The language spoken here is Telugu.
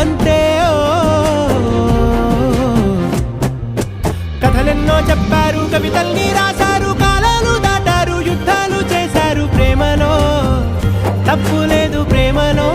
అంతే. కథలెన్నో చెప్పారు, కవితల్ని రాశారు, కాలాలు దాటారు, యుద్ధాలు చేశారు, ప్రేమలో తప్పు లేదు, ప్రేమలో